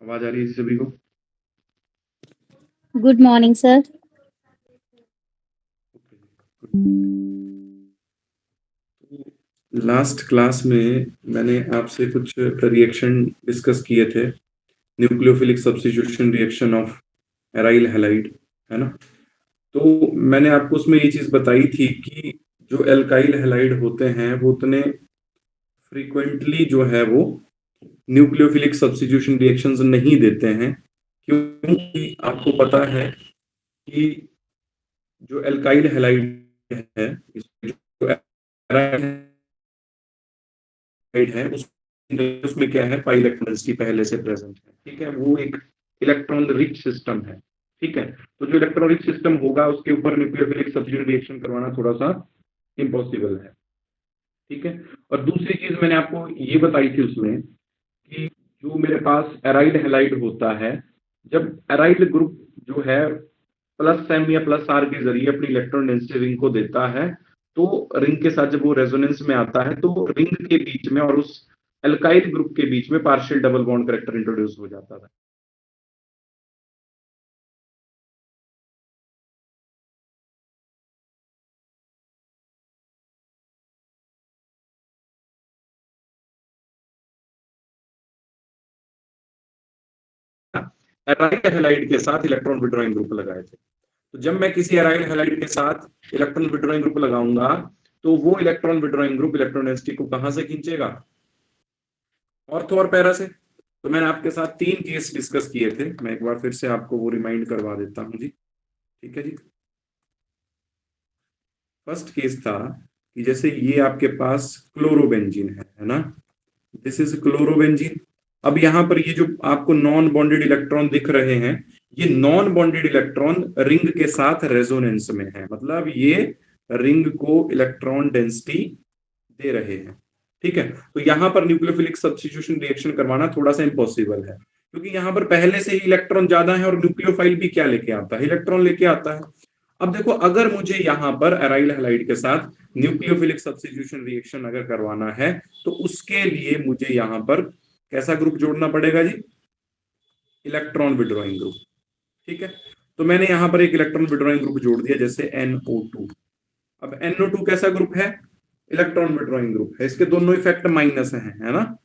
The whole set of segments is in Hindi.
आवाज आ रही है सभी को? Good morning sir. Last class में मैंने आपसे कुछ रिएक्शन डिस्कस किए थे, nucleophilic substitution reaction of aryl halide, है ना। तो मैंने आपको उसमें ये चीज बताई थी कि जो एल्काइल हैलाइड होते हैं वो उतने फ्रीक्वेंटली जो है वो न्यूक्लियोफिलिक सब्स्टिट्यूशन रिएक्शंस नहीं देते हैं, क्योंकि आपको पता है कि जो एल्काइल हैलाइड है, जो एराइल है उसमें क्या है, पाई इलेक्ट्रॉन डेंसिटी पहले से प्रेजेंट है। ठीक है, वो एक इलेक्ट्रॉन रिच सिस्टम है। ठीक है, तो जो इलेक्ट्रॉन रिच सिस्टम होगा उसके ऊपर न्यूक्लियोफिलिक सब्स्टिट्यूशन रिएक्शन करवाना थोड़ा सा इम्पॉसिबल है। ठीक है, और दूसरी चीज मैंने आपको ये बताई थी उसमें कि जो मेरे पास एराइल हैलाइड होता है, जब एराइल ग्रुप जो है प्लस एम या प्लस आर के जरिए अपनी इलेक्ट्रॉन डेंसिटी रिंग को देता है, तो रिंग के साथ जब वो रेजोनेंस में आता है तो रिंग के बीच में और उस एल्काइल ग्रुप के बीच में partial double bond character introduce हो जाता था। एराइल हैलाइड के साथ इलेक्ट्रॉन विड्रॉइंग ग्रुप लगाए थे। तो जब मैं किसी एराइल हैलाइड के साथ इलेक्ट्रॉन विड्रॉइंग ग्रुप लगाऊंगा तो वो electron withdrawing group electron density को कहां से खींचेगा? ऑर्थो और पैरा से। तो मैंने आपके साथ 3 केस डिस्कस किए थे, मैं एक बार फिर से आपको वो रिमाइंड करवा देता हूं जी। ठीक है जी। फर्स्ट केस था कि जैसे ये आपके पास क्लोरोबेंजीन है ना, दिस इज क्लोरोबेंजीन। अब यहां पर ये जो आपको नॉन बॉन्डेड इलेक्ट्रॉन दिख रहे हैं, ये नॉन बॉन्डेड इलेक्ट्रॉन रिंग के साथ रेजोनेंस में है, मतलब ये रिंग को इलेक्ट्रॉन डेंसिटी दे रहे हैं। ठीक है, तो यहां पर न्यूक्लियोफिलिक सब्स्टिट्यूशन रिएक्शन करवाना थोड़ा सा इम्पॉसिबल है, क्योंकि यहां पर पहले से ही इलेक्ट्रॉन ज्यादा है और न्यूक्लियोफाइल भी क्या लेके आता है, इलेक्ट्रॉन लेके आता है। अब देखो, अगर मुझे यहां पर एराइल हैलाइड के साथ न्यूक्लियोफिलिक सब्स्टिट्यूशन रिएक्शन अगर करवाना है तो उसके लिए मुझे यहां पर कैसा ग्रुप जोड़ना पड़ेगा जी? Electron withdrawing group. ठीक है, तो मैंने यहां पर एक इलेक्ट्रॉन विड्रॉइंग ग्रुप जोड़ दिया, जैसे NO2। अब NO2 कैसा ग्रुप है? इलेक्ट्रॉन विड्रॉइंग ग्रुप है। इसके दोनों इफेक्ट माइनस है ना।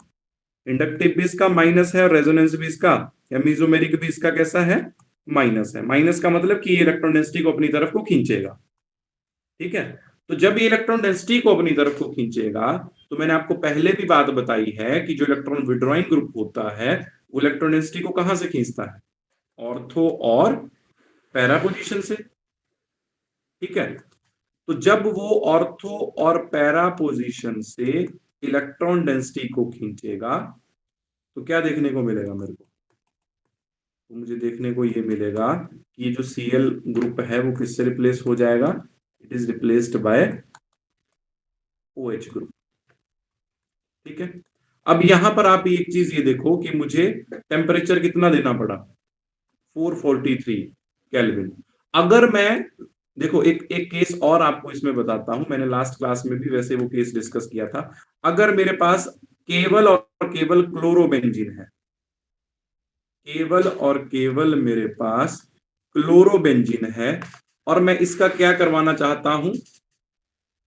इंडक्टिव भी इसका माइनस है और रेजोनेंस भी इसका या मीजोमेरिक भी इसका कैसा है? माइनस है। माइनस का मतलब कि ये इलेक्ट्रॉन डेंसिटी को अपनी तरफ को खींचेगा। ठीक है, तो जब ये इलेक्ट्रॉन डेंसिटी को अपनी तरफ को खींचेगा तो मैंने आपको पहले भी बात बताई है कि जो इलेक्ट्रॉन विड्रॉइंग ग्रुप होता है वो इलेक्ट्रॉन डेंसिटी को कहां से खींचता है? ऑर्थो और पैरा पोजीशन से। ठीक है, तो जब वो ऑर्थो और पैरा पोजीशन से इलेक्ट्रॉन डेंसिटी को खींचेगा तो क्या देखने को मिलेगा मेरे को? तो मुझे देखने को ये मिलेगा कि ये जो Cl ग्रुप है वो किससे रिप्लेस हो जाएगा? It is replaced by OH group. ठीक है, अब यहां पर आप एक चीज ये देखो कि मुझे टेम्परेचर कितना देना पड़ा? 443 केल्विन। अगर मैं देखो एक एक केस और आपको इसमें बताता हूं, मैंने लास्ट क्लास में भी वैसे वो केस डिस्कस किया था। अगर मेरे पास केवल और केवल क्लोरोबेंजीन है, केवल और केवल मेरे पास क्लोरोबेंजीन है और मैं इसका क्या करवाना चाहता हूं?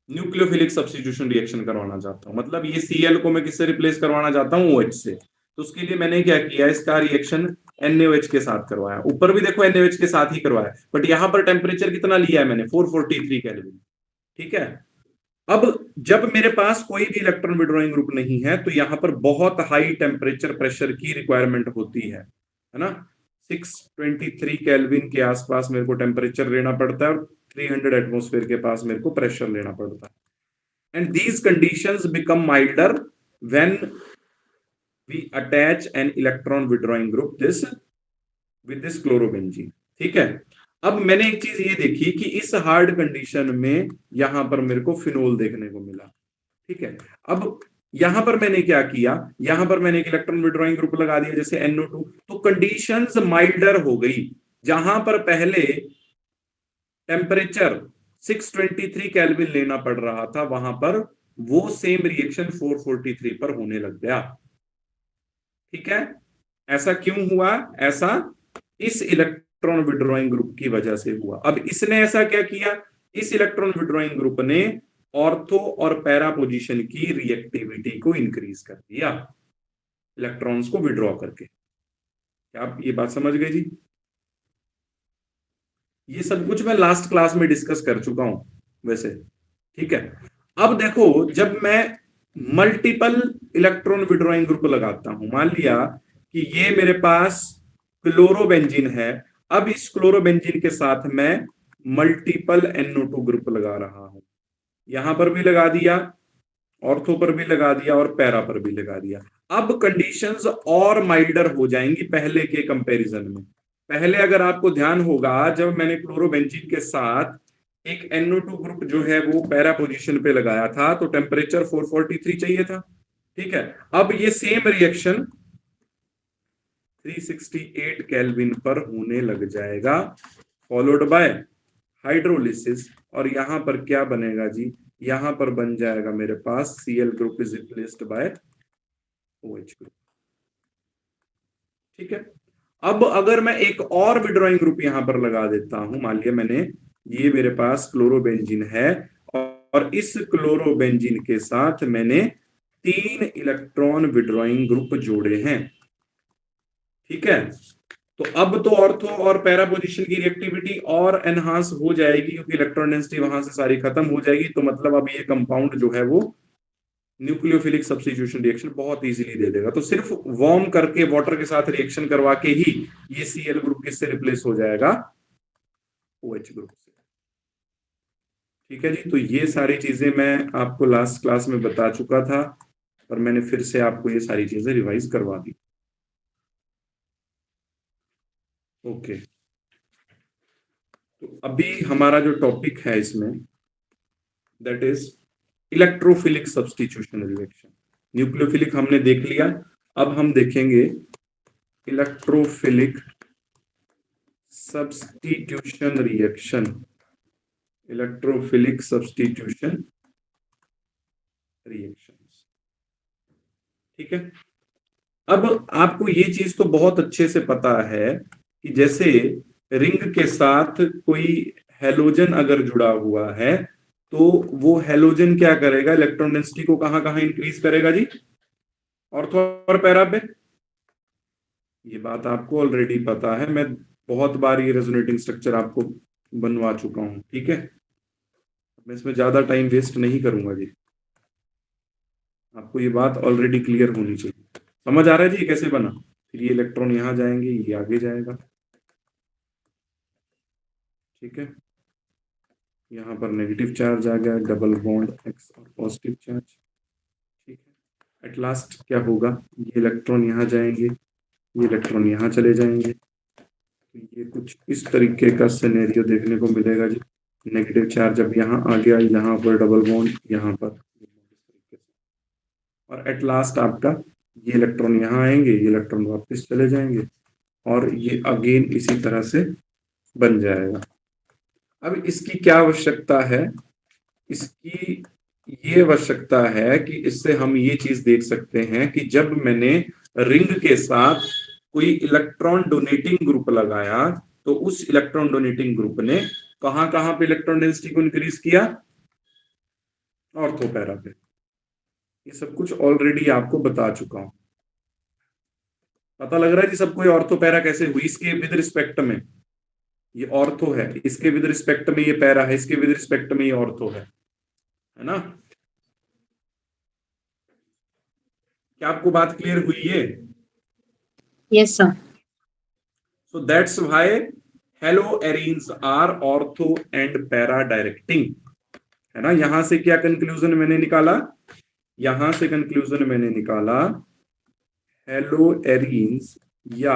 न्यूक्लियोफिलिक सब्स्टिट्यूशन रिएक्शन करवाना चाहता हूं, मतलब ये Cl को मैं किससे रिप्लेस करवाना चाहता हूं? OH से। तो उसके लिए मैंने क्या किया, इसका रिएक्शन NaOH के साथ करवाया। ऊपर भी देखो NaOH के साथ ही करवाया, बट यहां पर टेम्परेचर कितना लिया है मैंने? 443 केल्विन। ठीक है, अब जब मेरे पास कोई भी इलेक्ट्रॉन विड्रॉइंग ग्रुप नहीं है तो यहां पर बहुत हाई टेम्परेचर प्रेशर की रिक्वायरमेंट होती है ना। 623 केल्विन के आसपास मेरे को टेम्परेचर लेना पड़ता है और 300 एटमोस्फेयर के पास मेरे को प्रेशर लेना पड़ता है। And these conditions become milder when we attach an electron withdrawing group this with this chlorobenzene. ठीक है, अब मैंने एक चीज ये देखी कि इस हार्ड कंडीशन में यहां पर मेरे को फिनोल देखने को मिला। ठीक है, अब यहां पर मैंने क्या किया, यहां पर मैंने एक इलेक्ट्रॉन विड्रॉइंग ग्रुप लगा दिया जैसे NO2, तो कंडीशंस माइल्डर हो गई। जहां पर पहले टेम्परेचर 623 केल्विन लेना पड़ रहा था, वहां पर वो सेम रिएक्शन 443 पर होने लग गया। ठीक है, ऐसा क्यों हुआ? ऐसा इस इलेक्ट्रॉन विड्रॉइंग ग्रुप की वजह से हुआ। अब इसने ऐसा क्या किया? इस इलेक्ट्रॉन विड्रॉइंग ग्रुप ने ऑर्थो और पैरा पोजीशन की रिएक्टिविटी को इंक्रीज कर दिया इलेक्ट्रॉन्स को विड्रॉ करके। क्या आप ये बात समझ गए जी? ये सब कुछ मैं लास्ट क्लास में डिस्कस कर चुका हूं वैसे, ठीक है। अब देखो, जब मैं मल्टीपल इलेक्ट्रॉन विड्रॉइंग ग्रुप लगाता हूं, मान लिया कि ये मेरे पास क्लोरोबेंजीन है, अब इस क्लोरोबेंजीन के साथ मैं मल्टीपल NO2 ग्रुप लगा रहा हूं। यहां पर भी लगा दिया, ऑर्थो पर भी लगा दिया और पैरा पर भी लगा दिया। अब कंडीशंस और माइल्डर हो जाएंगी पहले के कंपैरिजन में। पहले अगर आपको ध्यान होगा, जब मैंने क्लोरोबेंजीन के साथ एक NO2 ग्रुप जो है वो पैरा पोजीशन पे लगाया था, तो टेम्परेचर 443 चाहिए था, ठीक है। अब ये सेम रिएक्शन 368 केल्विन पर होने लग जाएगा, फॉलोड बाय हाइड्रोलिसिस। और यहां पर क्या बनेगा जी? यहां पर बन जाएगा मेरे पास Cl group is replaced by OH group, ठीक है। अब अगर मैं एक और विड्रॉइंग ग्रुप यहां पर लगा देता हूं, मान लिया मैंने, ये मेरे पास क्लोरोबेंजीन है और इस क्लोरोबेंजीन के साथ मैंने 3 इलेक्ट्रॉन विड्रॉइंग ग्रुप जोड़े हैं, ठीक है। तो अब तो ऑर्थो और पैरा पोजीशन की रिएक्टिविटी और एनहांस हो जाएगी, क्योंकि इलेक्ट्रॉन डेंसिटी वहां से सारी खत्म हो जाएगी। तो मतलब अब ये कंपाउंड जो है वो न्यूक्लियोफिलिक सब्स्टिट्यूशन रिएक्शन बहुत इजीली दे देगा। तो सिर्फ वार्म करके वाटर के साथ रिएक्शन करवा के ही ये Cl ग्रुप किससे रिप्लेस हो जाएगा? OH ग्रुप से, ठीक है जी। तो ये सारी चीजें मैं आपको लास्ट क्लास में बता चुका था, और मैंने फिर से आपको ये सारी चीजें रिवाइज करवा दी। ओके, तो अभी हमारा जो टॉपिक है इसमें, that is electrophilic substitution reaction. Nucleophilic हमने देख लिया, अब हम देखेंगे electrophilic substitution reaction. Electrophilic substitution reaction, ठीक है। अब आपको ये चीज तो बहुत अच्छे से पता है कि जैसे रिंग के साथ कोई हेलोजन अगर जुड़ा हुआ है, तो वो हेलोजन क्या करेगा? इलेक्ट्रॉन डेंसिटी को कहां कहां इंक्रीज करेगा जी? ऑर्थो और पैरा पे। ये बात आपको ऑलरेडी पता है, मैं बहुत बार ये रेजोनेटिंग स्ट्रक्चर आपको बनवा चुका हूं, ठीक है। मैं इसमें ज्यादा टाइम वेस्ट नहीं करूंगा जी, आपको ये बात ऑलरेडी क्लियर होनी चाहिए। समझ आ रहा है जी कैसे बना? फिर ये इलेक्ट्रॉन यहां जाएंगे, ये आगे जाएगा, ठीक है। यहाँ पर नेगेटिव चार्ज आ गया, डबल बॉन्ड X और पॉजिटिव चार्ज, ठीक है। एट लास्ट क्या होगा? ये इलेक्ट्रॉन यहाँ जाएंगे, ये इलेक्ट्रॉन यहाँ चले जाएंगे। तो ये कुछ इस तरीके का सिनेरियो देखने को मिलेगा जी। नेगेटिव चार्ज अब यहाँ आ गया, यहाँ पर डबल बॉन्ड, यहाँ पर, और एट लास्ट आपका ये इलेक्ट्रॉन यहाँ आएंगे, ये इलेक्ट्रॉन वापस चले जाएंगे, और ये अगेन इसी तरह से बन जाएगा। अब इसकी क्या आवश्यकता है? इसकी ये आवश्यकता है कि इससे हम ये चीज देख सकते हैं कि जब मैंने रिंग के साथ कोई इलेक्ट्रॉन डोनेटिंग ग्रुप लगाया, तो उस इलेक्ट्रॉन डोनेटिंग ग्रुप ने कहां कहां पे इलेक्ट्रॉन डेंसिटी को इंक्रीज किया? ऑर्थो पैरा पे। ये सब कुछ ऑलरेडी आपको बता चुका हूं। पता लग रहा है जी सबको ये ऑर्थो पैरा कैसे हुई? इसके विद रिस्पेक्ट में ये ऑर्थो है, इसके विद रिस्पेक्ट में ये पैरा है, इसके विद रिस्पेक्ट में ये ऑर्थो है ना? क्या आपको बात क्लियर हुई है? Yes sir. So that's why haloarenes are ortho and para directing, है ना? यहां से क्या कंक्लूजन मैंने निकाला? यहां से कंक्लूजन मैंने निकाला हेलोएरीन्स या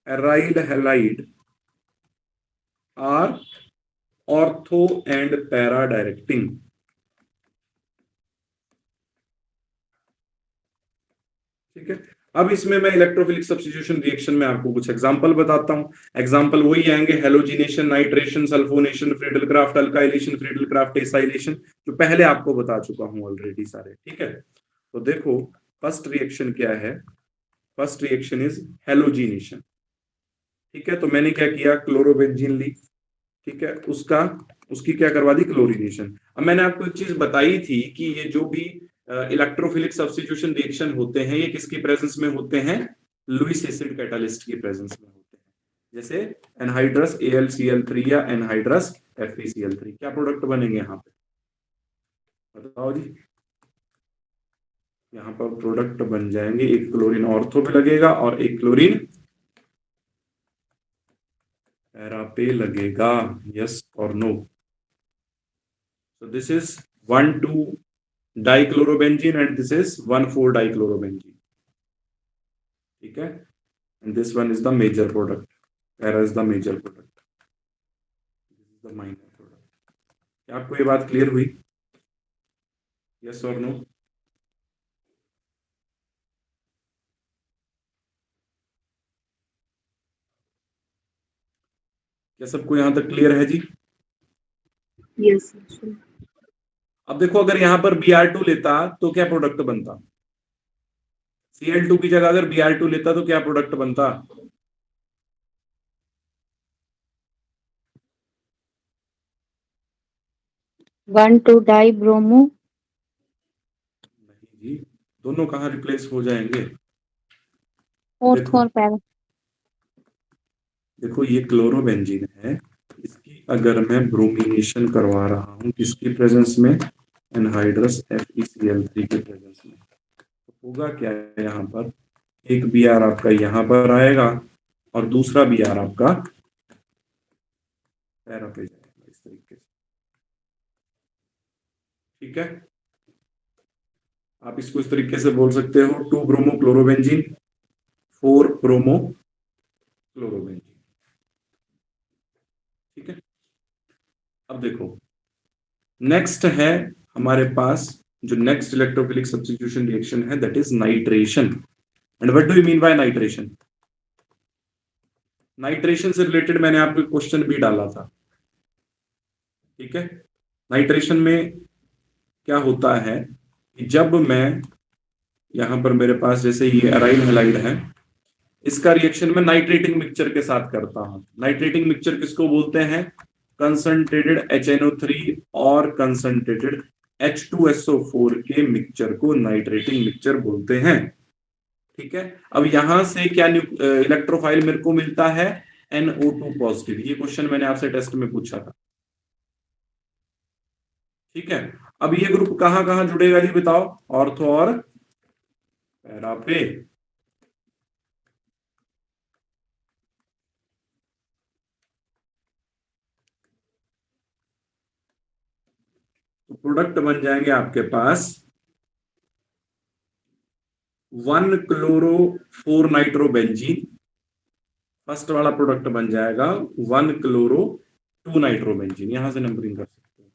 aryl halide are ortho and para directing, ठीक है। अब इसमें मैं इलेक्ट्रोफिलिक सब्स्टिट्यूशन रिएक्शन में आपको कुछ एग्जांपल बताता हूं। एग्जांपल वही आएंगे, halogenation, nitration, sulphonation, Friedel Crafts alkylation, Friedel Crafts acylation, जो पहले आपको बता चुका हूं ऑलरेडी सारे, ठीक है। तो देखो फर्स्ट रिएक्शन क्या है? First reaction is halogenation. ठीक है, तो मैंने क्या किया, क्लोरोबेंजीन ली, ठीक है, उसकी क्या करवा दी, क्लोरीनेशन। अब मैंने आपको एक चीज बताई थी कि ये जो भी इलेक्ट्रोफिलिक सब्स्टिट्यूशन रिएक्शन होते हैं ये किसकी प्रेजेंस में होते हैं, लुईस एसिड कैटालिस्ट की प्रेजेंस में होते हैं। जैसे एनहाइड्रस AlCl3 या एनहाइड्रस FeCl3, क्या प्रोडक्ट बनेंगे यहाँ पे, बताओ जी। यहाँ पर प्रोडक्ट बन जाएंगे, एक क्लोरीन ऑर्थो पे लगेगा और एक क्लोरीन पैरा पे लगेगा, यस और no. So this is 1,2-dichlorobenzene and this is 1,4-dichlorobenzene. ठीक है, and this one is the major product. Para is the major product. This is the minor product. क्या आपको ये बात क्लियर हुई, yes or no? क्या सबको यहां तक क्लियर है जी? Yes, sir. अब देखो, अगर यहां पर Br2 लेता तो क्या प्रोडक्ट बनता, Cl2 की जगह अगर Br2 लेता तो क्या प्रोडक्ट बनता, 1,2-dibromo. नहीं जी, दोनों कहां रिप्लेस हो जाएंगे, Ortho और para. देखो ये क्लोरोबेंजीन है, इसकी अगर मैं ब्रोमिनेशन करवा रहा हूं किसकी प्रेजेंस में, एनहाइड्रस FeCl3 के प्रेजेंस में, तो होगा क्या, यहाँ पर एक Br आपका यहाँ पर आएगा और दूसरा Br आपका पैरा पे जाएगा, इस तरीके से। ठीक है, आप इसको इस तरीके से बोल सकते हो, 2-ब्रोमो क्लोरोबेंजीन, 4-ब्रोमो क्लोरोबेंजीन। ठीक है, अब देखो नेक्स्ट है हमारे पास जो नेक्स्ट इलेक्ट्रोफिलिक सब्स्टिट्यूशन रिएक्शन है, that is nitration. And what do you mean by nitration? Nitration से रिलेटेड मैंने आपको क्वेश्चन भी डाला था। ठीक है, नाइट्रेशन में क्या होता है कि जब मैं यहां पर मेरे पास जैसे ये अराइल हैलाइड है, इसका रिएक्शन मैं नाइट्रेटिंग मिक्सचर के साथ करता हूं। नाइट्रेटिंग मिक्सचर किसको बोलते हैं, कंसंट्रेटेड HNO3 और कंसंट्रेटेड H2SO4 के मिक्सचर को नाइट्रेटिंग मिक्सचर बोलते हैं। ठीक है, अब यहां से क्या इलेक्ट्रोफाइल मेरे को मिलता है, NO2 पॉजिटिव। ये क्वेश्चन मैंने आपसे टेस्ट में पूछा था। ठीक है, अब ये ग्रुप कहां कहां जुड़ेगा जी बताओ, ऑर्थो और पैरा पे। तो प्रोडक्ट बन जाएंगे आपके पास 1-chloro-4-nitroबेंजीन, फर्स्ट वाला प्रोडक्ट बन जाएगा 1-chloro-2-nitroबेंजीन। यहां से नंबरिंग कर सकते हो,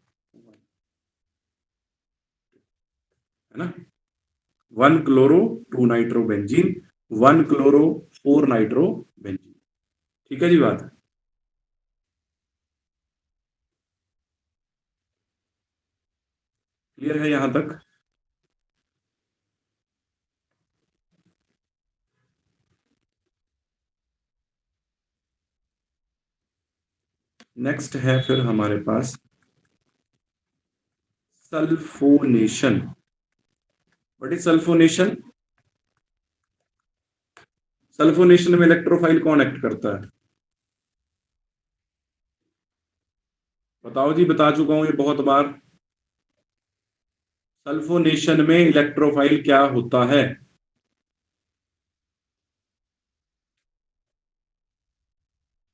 है ना, 1-chloro-2-nitroबेंजीन, 1-chloro-4-nitroबेंजीन। ठीक है जी बात, क्लियर है यहां तक? नेक्स्ट है फिर हमारे पास sulphonation. What is sulphonation? Sulphonation में इलेक्ट्रोफाइल कौन एक्ट करता है, बताओ जी, बता चुका हूं ये बहुत बार। सल्फोनेशन में इलेक्ट्रोफाइल क्या होता है,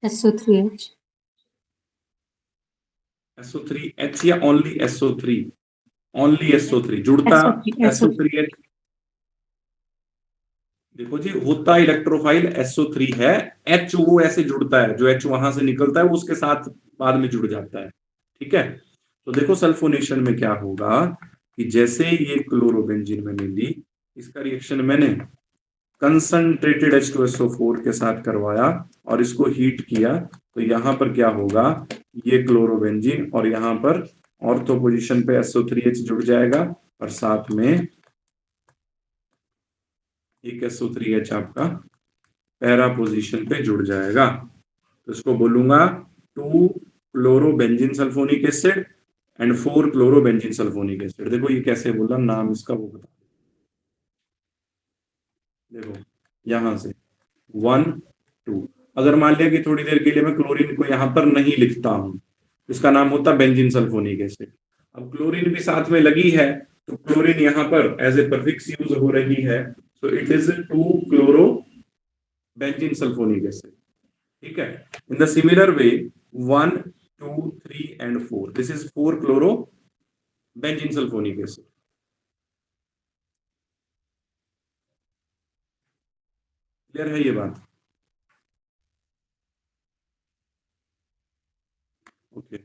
SO3H. SO3H या ओनली SO3? ओनली SO3 जुड़ता, SO3H। देखो जी, होता इलेक्ट्रोफाइल SO3 है, H वो ऐसे जुड़ता है, जो H वहां से निकलता है वो उसके साथ बाद में जुड़ जाता है। ठीक है, तो देखो सल्फोनेशन में क्या होगा कि जैसे ये क्लोरोबेंजीन मैंने ली, इसका रिएक्शन मैंने कंसंट्रेटेड H2SO4 के साथ करवाया और इसको हीट किया, तो यहां पर क्या होगा, ये क्लोरोबेंजीन और यहां पर ऑर्थो पोजीशन पे SO3H जुड़ जाएगा और साथ में एक SO3H आपका पैरा पोजीशन पे जुड़ जाएगा। तो इसको बोलूंगा 2 chlorobenzene sulphonic acid and 4 chlorobenzene sulphonic acid. देखो ये कैसे बोला, नाम इसका वो बता, देखो यहां से 1 2। अगर मान लिया कि थोड़ी देर के लिए मैं क्लोरीन को यहां पर नहीं लिखता हूं, इसका नाम होता बेंजीन सल्फोनिक एसिड। अब क्लोरीन भी साथ में लगी है, तो क्लोरीन यहां पर एज ए प्रीफिक्स यूज हो रही है, so it is 2 chloro benzene sulphonic acid. ठीक है। In the similar way 1 2 3 and 4, this is 4 chloro benzene sulphonic acid. Clear है ये बात? Okay,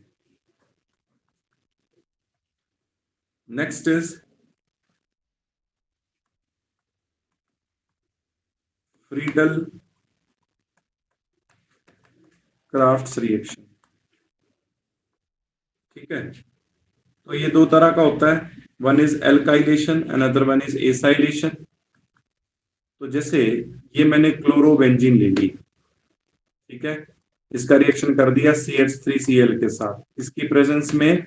next is Friedel crafts reaction. ठीक है, तो ये दो तरह का होता है, one is alkylation, another one is acylation. तो जैसे ये मैंने क्लोरोबेंजीन ले ली, ठीक है, इसका रिएक्शन कर दिया CH3Cl के साथ, इसकी प्रेजेंस में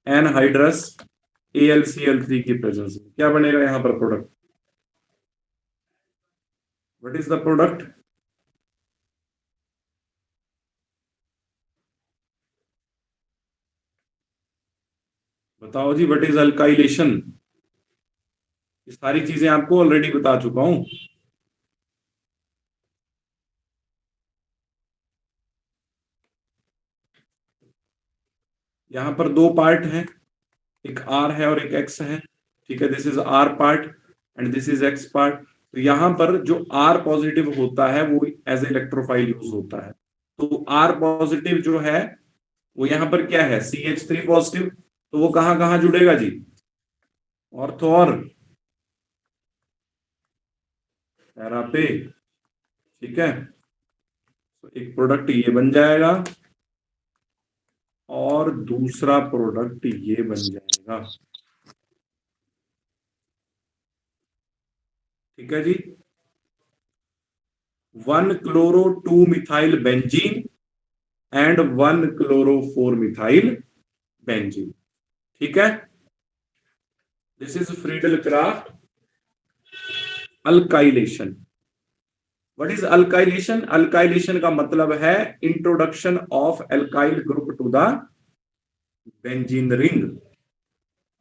एनहाइड्रस AlCl3 की प्रेजेंस में क्या बनेगा यहां पर product? What is the product? बताओ जी, व्हाट इज अल्काइलेशन? ये सारी चीजें आपको ऑलरेडी बता चुका हूं। यहां पर दो पार्ट हैं, एक R है और एक X है। ठीक है, this is R part and this is X part. तो यहां पर जो R पॉजिटिव होता है वो एज इलेक्ट्रोफाइल यूज होता है। तो R पॉजिटिव जो है वो यहां पर क्या है, CH3 पॉजिटिव। तो वो कहां कहां जुड़ेगा जी? ऑर्थो और पैरा पे। ठीक है, तो एक प्रोडक्ट ये बन जाएगा और दूसरा प्रोडक्ट ये बन जाएगा। ठीक है जी, 1 chloro 2 methyl benzene and 1 chloro 4 methyl benzene. ठीक है, this is Friedel Crafts alkylation. What is alkylation? Alkylation का मतलब है introduction of alkyl group to the benzene ring.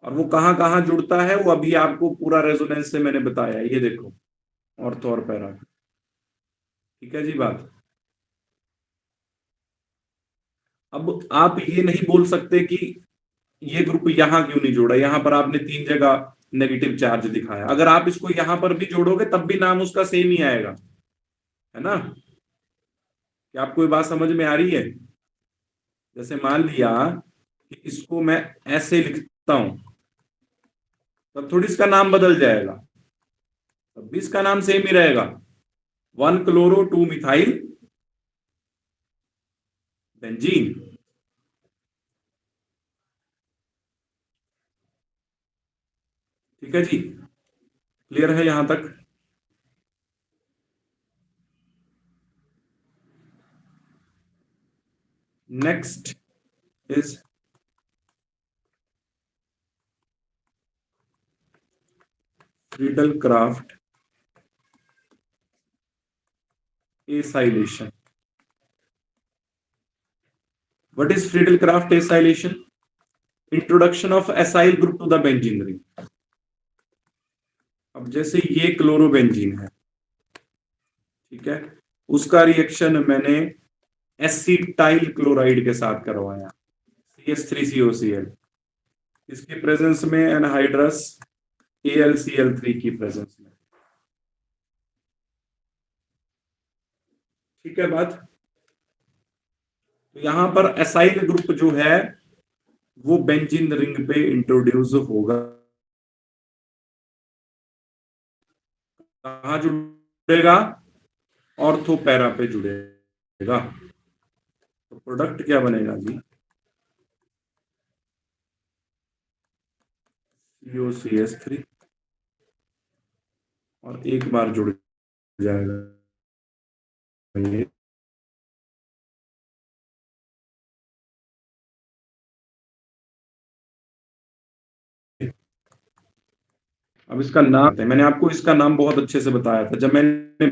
और वो कहां कहां जुड़ता है वो अभी आपको पूरा रेजोनेंस से मैंने बताया, ये देखो ऑर्थो और पैरा। ठीक है जी बात। अब आप ये नहीं बोल सकते कि ये ग्रुप यहां क्यों नहीं जोड़ा, यहां पर आपने 3 जगह नेगेटिव चार्ज दिखाया, अगर आप इसको यहां पर भी जोड़ोगे तब भी नाम उसका सेम ही आएगा, है ना? क्या आपको ये बात समझ में आ रही है? जैसे मान लिया कि इसको मैं ऐसे लिखता हूं, तब थोड़ी इसका नाम बदल जाएगा, तब भी इसका नाम सेम ही रहेगा, 1 क्लोरो 2 मिथाइल बेंजीन। ठीक है जी, क्लियर है यहां तक? Next is Friedel craft acylation. What is Friedel-Crafts acylation? Introduction of acyl group to the benzene ring. अब जैसे ये क्लोरोबेंजीन है, ठीक है, उसका रिएक्शन मैंने एसिटाइल क्लोराइड के साथ करवाया, CH3COCl, इसकी प्रेजेंस में एनहाइड्रस AlCl3 की प्रेजेंस में। ठीक है बात? तो यहां पर एसाइल ग्रुप जो है वो बेंजीन रिंग पे इंट्रोड्यूस होगा। कहां जुड़ेगा? ऑर्थो पैरा पे जुड़ेगा। तो प्रोडक्ट क्या बनेगा जी? COCH3 और एक बार जुड़ जाएगा ये। अब इसका नाम, मैंने आपको इसका नाम बहुत अच्छे से बताया था जब मैंने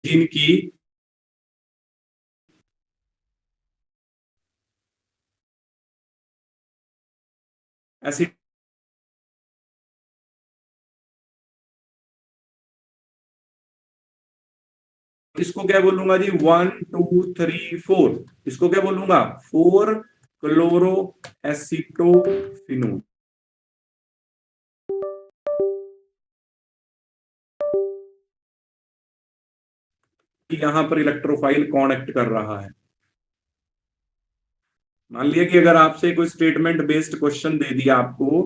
जिनकी ऐसी, इसको क्या बोलूंगा जी, 1 2 3 4, इसको क्या बोलूंगा, 4 क्लोरो एसिटोफिनोन। यहां पर इलेक्ट्रोफाइल कौन एक्ट कर रहा है। मान लिया कि अगर आपसे कोई स्टेटमेंट बेस्ड क्वेश्चन दे दिया आपको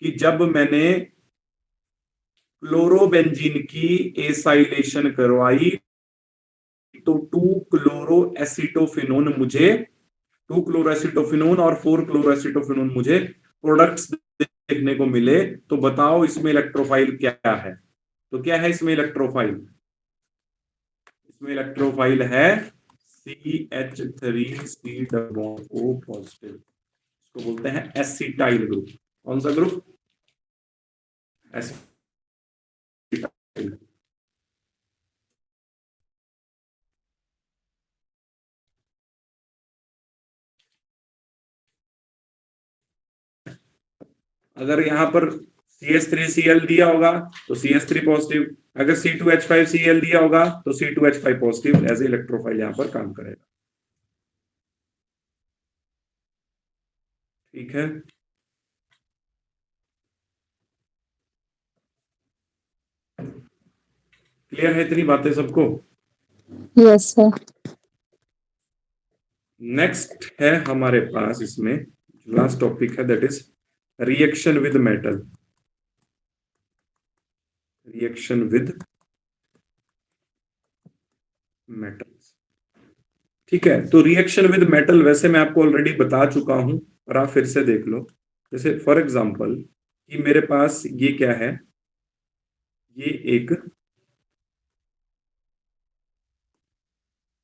कि जब मैंने क्लोरोबेंजीन की एसाइलेशन करवाई तो 2 क्लोरो एसिटोफिनोन मुझे, 2 क्लोरो एसिटोफिनोन और 4 क्लोरो एसिटोफिनोन मुझे प्रोडक्ट्स देखने को मिले। तो बताओ इसमें इलेक्ट्रोफाइल क्या है। तो क्या है इसमें इलेक्ट्रोफाइल, इसमें इलेक्ट्रोफाइल है CH3C O पॉजिटिव, इसको बोलते हैं एसिटाइल ग्रुप। कौन सा ग्रुप, एसिटाइल। अगर यहां पर CH3Cl दिया होगा तो CH3 पॉजिटिव, अगर C2H5Cl दिया होगा तो C2H5 पॉजिटिव, एज इलेक्ट्रोफाइल यहां पर काम करेगा। ठीक है, क्लियर है इतनी बातें सबको। Yes sir. नेक्स्ट है हमारे पास इसमें लास्ट टॉपिक है, that is reaction with metal, reaction with metals. ठीक है, तो रिएक्शन विद मेटल वैसे मैं आपको ऑलरेडी बता चुका हूं, और आप फिर से देख लो। जैसे फॉर एग्जांपल कि मेरे पास ये क्या है, ये एक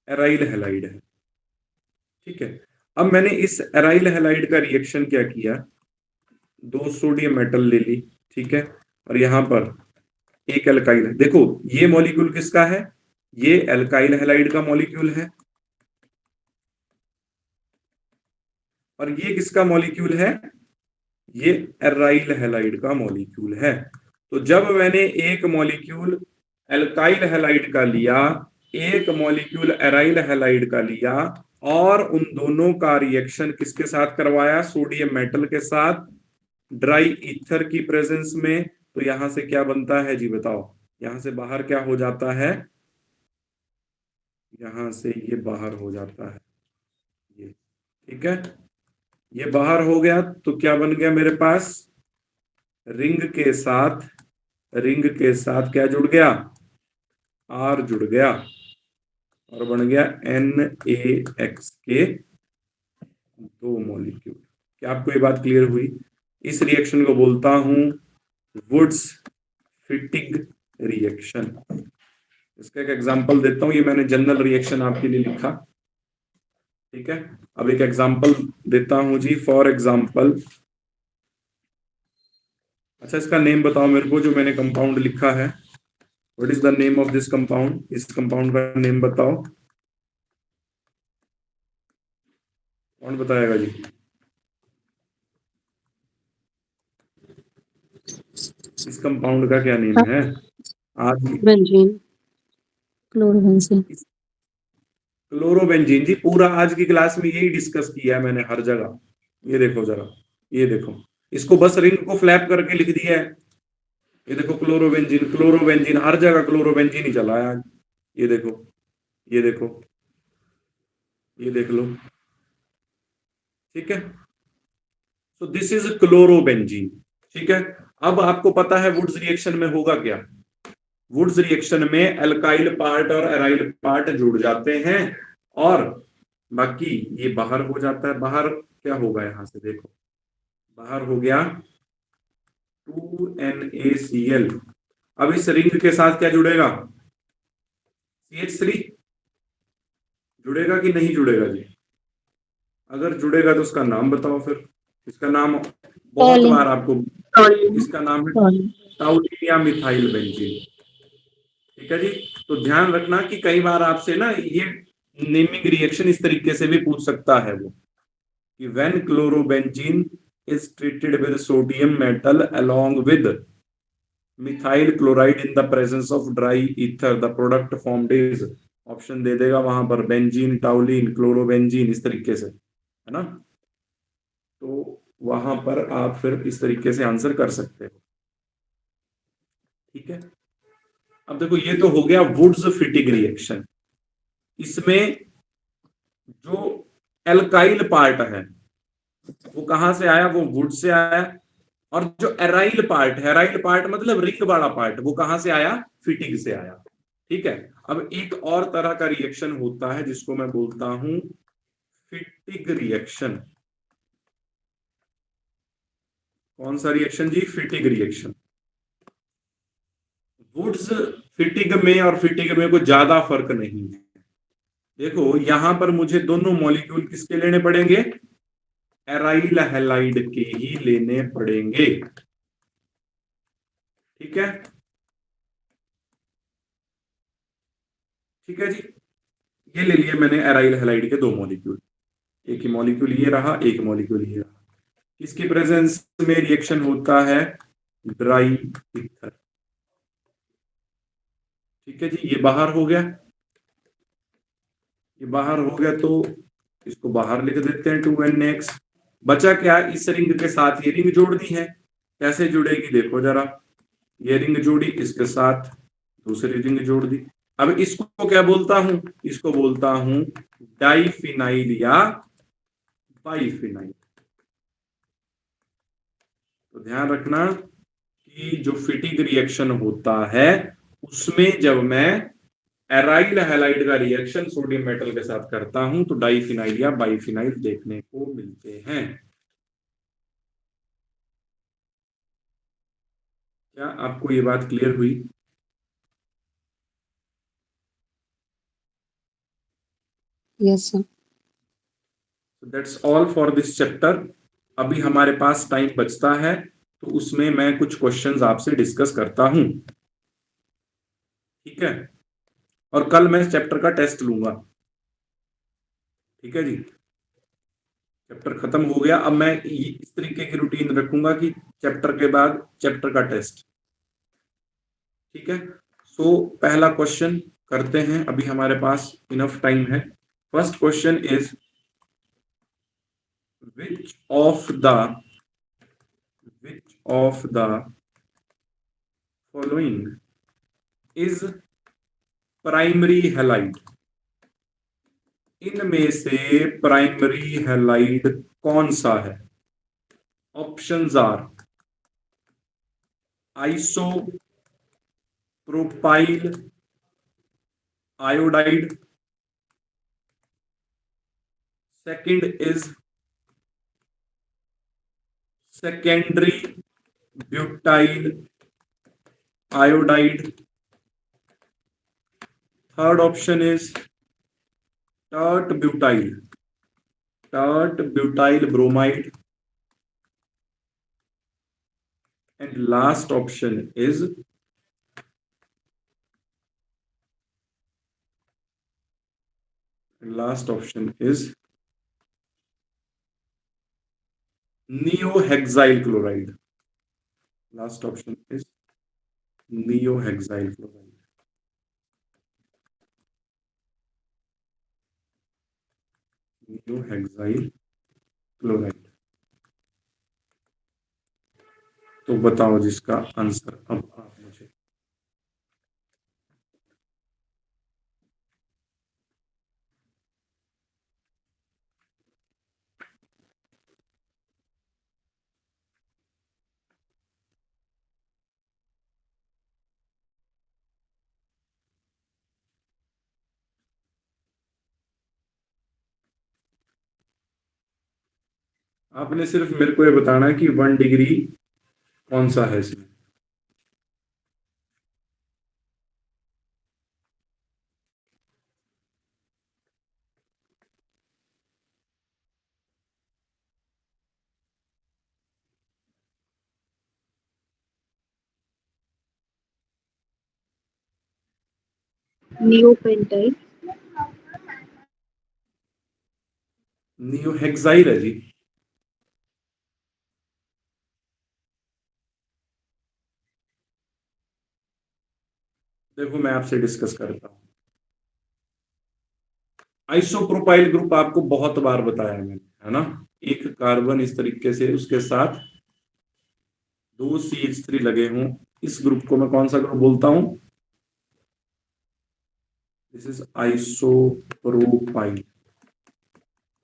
एराइल हैलाइड है। ठीक है, अब मैंने इस एराइल हैलाइड का रिएक्शन क्या किया, 2 सोडियम मेटल ले ली। ठीक है, और यहां पर एक एल्काइल है। देखो ये मॉलिक्यूल किसका है, ये एल्काइल हैलाइड का मॉलिक्यूल है, और ये किसका मॉलिक्यूल है, ये एराइल हैलाइड का मॉलिक्यूल है। तो जब मैंने एक मॉलिक्यूल एल्काइल हैलाइड का लिया, एक मॉलिक्यूल एराइल हैलाइड का लिया, और उन दोनों का रिएक्शन किसके साथ करवाया, सोडियम मेटल के साथ, ड्राई ईथर की प्रेजेंस में, तो यहां से क्या बनता है जी बताओ, यहां से बाहर क्या हो जाता है, यहां से ये बाहर हो जाता है ये। ठीक है, ये बाहर हो गया तो क्या बन गया मेरे पास, रिंग के साथ, रिंग के साथ क्या जुड़ गया, आर जुड़ गया, और बन गया NaX के 2 मॉलिक्यूल। क्या आपको ये बात क्लियर हुई। इस रिएक्शन को बोलता हूं वुड्स फिटिंग रिएक्शन। इसका एक एग्जांपल देता हूं, ये मैंने जनरल रिएक्शन आपके लिए लिखा। ठीक है, अब एक एग्जांपल देता हूं जी, फॉर एग्जांपल, अच्छा इसका नेम बताओ मेरे को, जो मैंने कंपाउंड लिखा है, what is the name of this compound, इस कंपाउंड का नेम बताओ, कौन बताएगा जी। इस कंपाउंड का क्या नेम है आज, बेंजीन, क्लोरोबेंजीन। क्लोरोबेंजीन जी। पूरा आज की क्लास में यही डिस्कस किया है मैंने हर जगह। ये देखो जरा, ये देखो, इसको बस रिंग को फ्लैप करके लिख दिया है। ये देखो क्लोरोबेंजीन, क्लोरोबेंजीन, हर जगह क्लोरोबेंजीन ही चला है आज। ये देखो, ये देखो, ये देख लो। ठीक है, सो दिस इज क्लोरोबेंजीन। ठीक है, अब आपको पता है वुड्स रिएक्शन में होगा क्या। वुड्स रिएक्शन में एल्काइल पार्ट और एराइल पार्ट जुड़ जाते हैं और बाकी ये बाहर हो जाता है। बाहर क्या होगा, यहां से देखो, बाहर हो गया 2NaCl। अब इस रिंग के साथ क्या जुड़ेगा, CH3 जुड़ेगा कि नहीं जुड़ेगा जी। अगर जुड़ेगा तो उसका नाम बताओ फिर। इसका नाम बहुत टॉलिन। बार आपको, टॉलिन। इसका नाम है टॉलिन। टाउलिन या मिथाइल बेंजीन। ठीक है जी, तो ध्यान रखना कि कई बार आपसे ना ये नेमिंग रिएक्शन इस तरीके से भी पूछ सकता है वो, कि when chlorobenzene is treated with sodium metal along with methyl chloride in the presence of dry ether the product formed is, option दे देगा वहां पर, बेंजीन, टाउलिन, क्लोरोबेंजीन, इस तरीके से, है ना। तो वहां पर आप फिर इस तरीके से आंसर कर सकते हो। ठीक है, अब देखो ये तो हो गया वुड्स फिटिंग रिएक्शन। इसमें जो एल्काइल पार्ट है वो कहां से आया, वो वुड से आया। और जो एराइल पार्ट है, एराइल पार्ट मतलब रिंग वाला पार्ट, वो कहां से आया, फिटिंग से आया। ठीक है, अब एक और तरह का रिएक्शन होता है जिसको मैं बोलता हूं फिटिग रिएक्शन। कौन सा रिएक्शन जी, फिटिग रिएक्शन। वुड्स फिटिग में और फिटिग में कोई ज्यादा फर्क नहीं है। देखो यहां पर मुझे दोनों मॉलिक्यूल किसके लेने पड़ेंगे, एराइल हैलाइड के ही लेने पड़ेंगे। ठीक है, ठीक है जी, ये ले लिए मैंने एराइल हैलाइड के दो मॉलिक्यूल। एक ही मॉलिक्यूल ये रहा, एक मॉलिक्यूल ये रहा। इसकी प्रेजेंस में रिएक्शन होता है ड्राई ईथर। ठीक है जी, ये बाहर हो गया, ये बाहर हो गया, तो इसको बाहर लिख देते हैं 2NX। बचा क्या, इस रिंग के साथ ये रिंग जोड़ दी है। कैसे जुड़ेगी देखो जरा, ये रिंग जोड़ी, इसके साथ दूसरी रिंग जोड़ दी। अब इसको क्या बोलता हूं, इसको बोलता हूं डाइफिनाइल या बाइफिनाइल। तो ध्यान रखना कि जो फिटिंग रिएक्शन होता है उसमें जब मैं एराइल हैलाइड का रिएक्शन सोडियम मेटल के साथ करता हूं तो डाइफिनाइल या बाइफिनाइल देखने को मिलते हैं। क्या आपको ये बात क्लियर हुई। Yes sir. That's all for this chapter. अभी हमारे पास टाइम बचता है तो उसमें मैं कुछ क्वेश्चंस आपसे डिस्कस करता हूं। ठीक है, और कल मैं इस चैप्टर का टेस्ट लूंगा। ठीक है जी, चैप्टर खत्म हो गया, अब मैं इस तरीके की रूटीन रखूंगा कि चैप्टर के बाद चैप्टर का टेस्ट। ठीक है, सो पहला क्वेश्चन करते हैं, अभी हमारे पास इनफ टाइम है। First question is which of the which of the following is primary halide. इनमें से प्राइमरी हैलाइड कौन सा है। Options are isopropyl iodide, second is secondary butyl iodide, third option is tert butyl bromide, and last option is neohexyl chloride. Last option is neohexyl chloride. neohexyl chloride। तो बताओ जिसका आंसर अब आप मुझे। आपने सिर्फ मेरे को ये बताना है कि 1 डिग्री कौन सा है इसमें। Neopentyl. नियोहेक्साइल है जी। देखो मैं आपसे डिस्कस करता हूं। आइसोप्रोपाइल ग्रुप आपको बहुत बार बताया मैंने, है ना। एक कार्बन इस तरीके से उसके साथ 2 CH3 लगे हों, इस ग्रुप को मैं कौन सा ग्रुप बोलता हूं? This is isopropyl.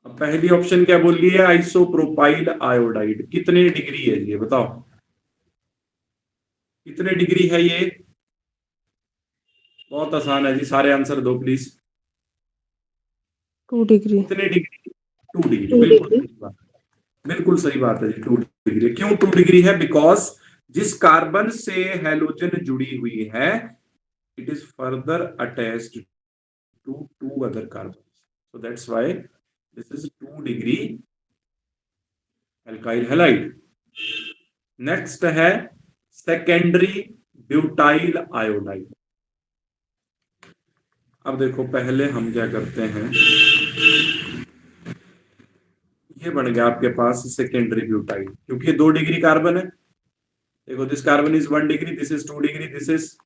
अब पहली ऑप्शन क्या बोल रही है? Isopropyl iodide. कितने डिग्री है ये बताओ, कितने डिग्री है ये? बहुत आसान है जी, सारे आंसर दो प्लीज। 2 degree. कितने डिग्री? 2 डिग्री, 2 बिल्कुल degree. सही बात। बिल्कुल सही बात है जी, 2 डिग्री। क्यों 2 डिग्री है? बिकॉज जिस कार्बन से हेलोजन जुड़ी हुई है, it is further attached to 2 other carbon, so that's why this is 2 degree alkyl halide. Next है सेकेंडरी ब्यूटाइल आयोडाइड। अब देखो पहले हम क्या करते हैं, ये बन गया आपके पास सेकेंडरी ब्यूटाइल, क्योंकि ये 2 डिग्री कार्बन है। देखो this carbon is 1 degree, this is 2 degree, this is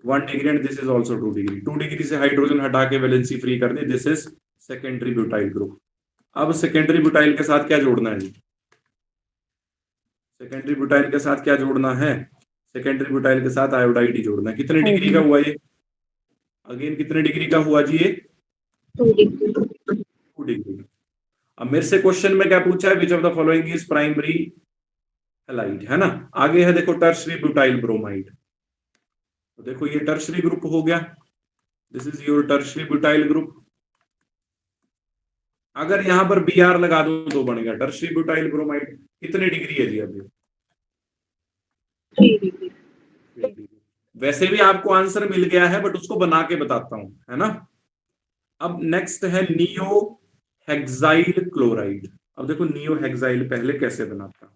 1 degree and this is also 2 degree. 2 degree से हाइड्रोजन हटा के वैलेंसी फ्री कर दी, this is secondary butyl group. अब सेकेंडरी ब्यूटाइल के साथ क्या जोड़ना है जी? सेकेंडरी ब्यूटाइल के साथ क्या जोड़ना है? सेकेंडरी ब्यूटाइल के साथ आयोडाइड ही जोड़ना है। कितने डिग्री का हुआ ये? अगेन कितने डिग्री का हुआ जी ये? 2 degree. 2 डिग्री। अब मेरे से क्वेश्चन में क्या पूछा है? विच of the following is primary halide, है ना। आगे है देखो टर्शरी ब्यूटाइल ब्रोमाइड। तो देखो ये टर्शरी ग्रुप हो गया, this is your tertiary butyl group. अगर यहां पर Br लगा दो तो बन गया टर्शरी ब्यूटाइल ब्रोमाइड। कितने डिग्री है जी अभी? 3 degree. वैसे भी आपको आंसर मिल गया है, बट उसको बना के बताता हूं, है ना। अब नेक्स्ट है नियो हेक्साइल क्लोराइड। अब देखो नियो हेक्साइल पहले कैसे बनाता हूं।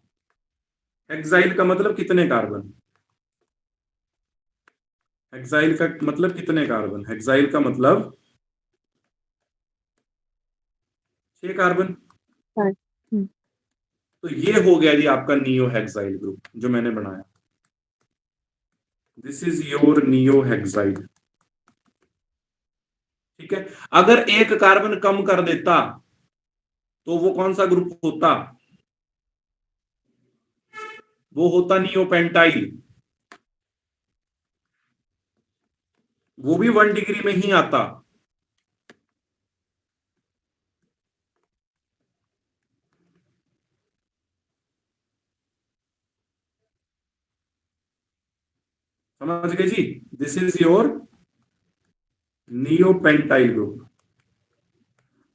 हेक्साइल का मतलब कितने कार्बन? हेक्साइल का मतलब कितने कार्बन? हेक्साइल का मतलब 6 कार्बन। 5. तो ये हो गया जी आपका नियो हेक्साइल ग्रुप जो मैंने बनाया। This is your neo hexyl. ठीक है। अगर एक कार्बन कम कर देता तो वो कौन सा ग्रुप होता? वो होता नियोपेंटाइल। वो भी 1 डिग्री में ही आता। समझ गए जी? This is your neopentyl group.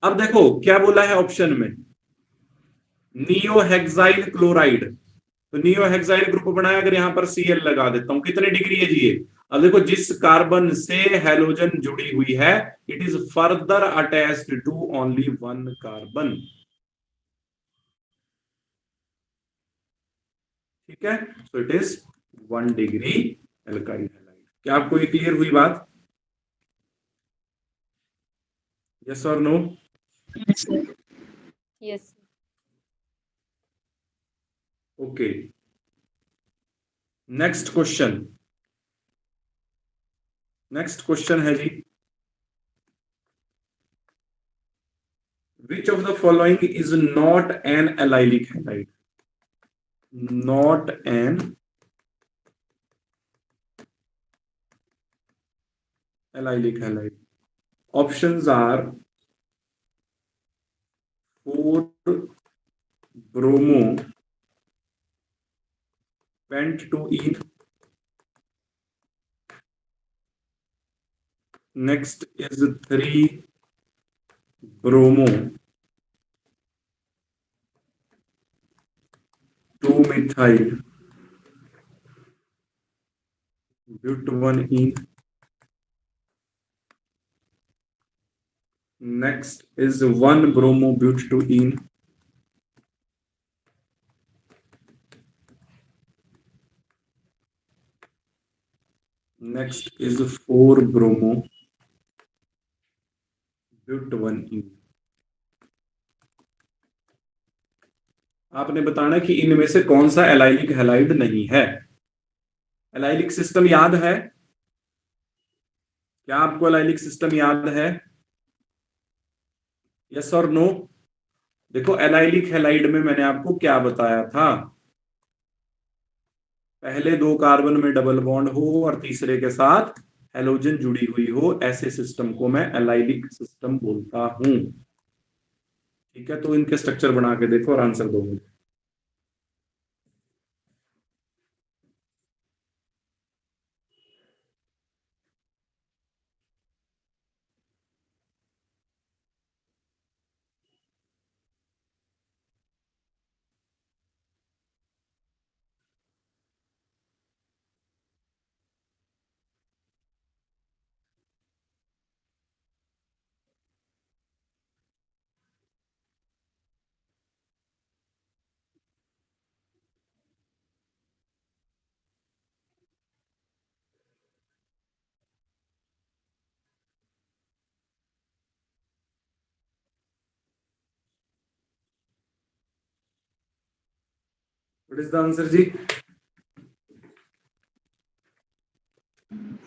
अब देखो क्या बोला है ऑप्शन में, नियोहेक्साइल क्लोराइड। तो नियोहेक्साइल ग्रुप बनाया, अगर यहां पर Cl लगा देता हूं, कितने डिग्री है जी ये? अब देखो जिस कार्बन से हेलोजन जुड़ी हुई है, it is further attached to only 1 carbon. ठीक है, so it is 1 degree alkyl halide. क्या आपको ये क्लियर हुई बात? यस और no? Yes, sir. Yes. Okay, next question. Next question है जी, which of the following is not an allylic halide? Not an allylic halide. Options are 4-bromo pent-2-ene. Next is 3-bromo 2 methyl but1ene. Next is 1 bromobutene. Next is 4 bromobut1ene. आपने बताना कि इनमें से कौन सा एलाइलिक हैलाइड नहीं है। एलाइलिक सिस्टम याद है? क्या आपको एलाइलिक सिस्टम याद है? यस और नो? देखो एलाइलिक हैलाइड में मैंने आपको क्या बताया था, पहले 2 कार्बन में डबल बॉन्ड हो और तीसरे के साथ हेलोजन जुड़ी हुई हो, ऐसे सिस्टम को मैं एलाइलिक सिस्टम बोलता हूं। ठीक है, तो इनके स्ट्रक्चर बना के देखो और आंसर दो मुझे। व्हाट इज द आंसर जी?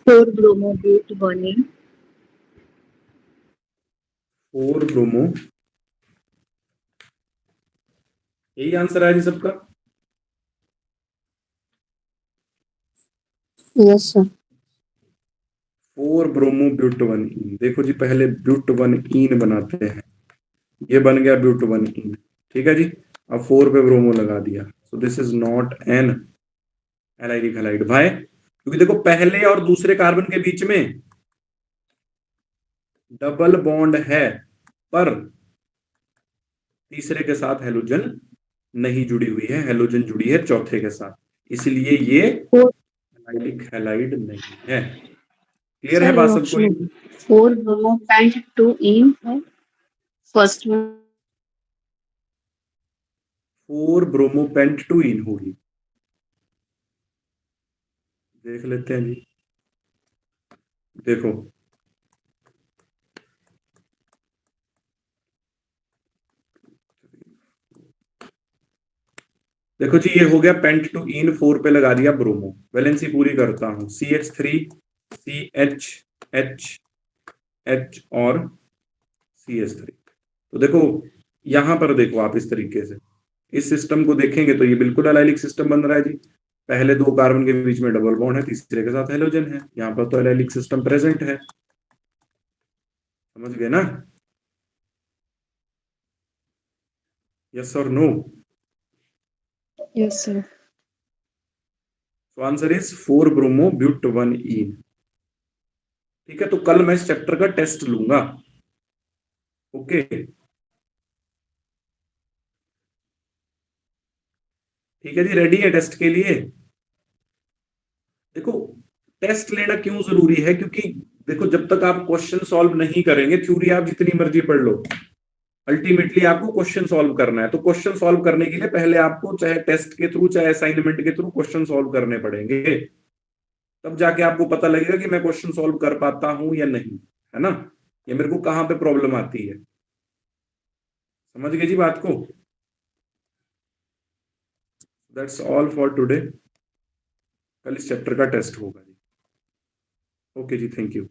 4 bromobutene. 4 ब्रोमो, यही आंसर है जी सबका? Yes sir. 4 ब्रोमो ब्यूट1इन। देखो जी, पहले ब्यूट1इन बनाते हैं, ये बन गया ब्यूट1इन। ठीक है जी, अब 4 पे ब्रोमो लगा दिया, so this is not an allylic halide भाई, क्योंकि देखो पहले और दूसरे कार्बन के बीच में डबल बॉन्ड है, पर तीसरे के साथ हेलोजन नहीं जुड़ी हुई है, हेलोजन जुड़ी है चौथे के साथ, इसलिए ये एलाइलिक हैलाइड नहीं है। क्लियर है बात सबको? 4 bromopent2ene है फर्स्ट में. 4 ब्रोमोपेंट2इन होगी, देख लेते हैं जी। देखो देखो जी, ये हो गया पेंट2इन, 4 पे लगा दिया ब्रोमो, वैलेंसी पूरी करता हूं, CH3 CH H H और CH3। तो देखो यहां पर देखो आप, इस तरीके से इस सिस्टम को देखेंगे तो ये बिल्कुल एलाइलिक सिस्टम बन रहा है जी। पहले 2 कार्बन के बीच में डबल बॉन्ड है, तीसरे के साथ हेलोजन है, यहाँ पर तो एलाइलिक सिस्टम प्रेजेंट है। समझ गए ना? यस और नो? Yes sir. तो आंसर इज 4 ब्रोमो ब्यूट1इन। ठीक है, तो कल मैं इस चैप्टर का टेस्ट लूंगा। ओके, ठीक है जी, रेडी है टेस्ट के लिए? देखो टेस्ट लेना क्यों जरूरी है, क्योंकि देखो जब तक आप क्वेश्चन सॉल्व नहीं करेंगे, थ्योरी आप जितनी मर्जी पढ़ लो, अल्टीमेटली आपको क्वेश्चन सॉल्व करना है। तो क्वेश्चन सॉल्व करने के लिए पहले आपको चाहे टेस्ट के थ्रू चाहे असाइनमेंट के थ्रू क्वेश्चन सॉल्व करने पड़ेंगे, तब जाके आपको पता लगेगा कि मैं क्वेश्चन सॉल्व कर पाता हूं या नहीं, है ना? ये मेरे को कहां पे प्रॉब्लम आती है। समझ गए जी बात को? That's all for today. कल इस चैप्टर का टेस्ट होगा जी। ओके जी, थैंक यू।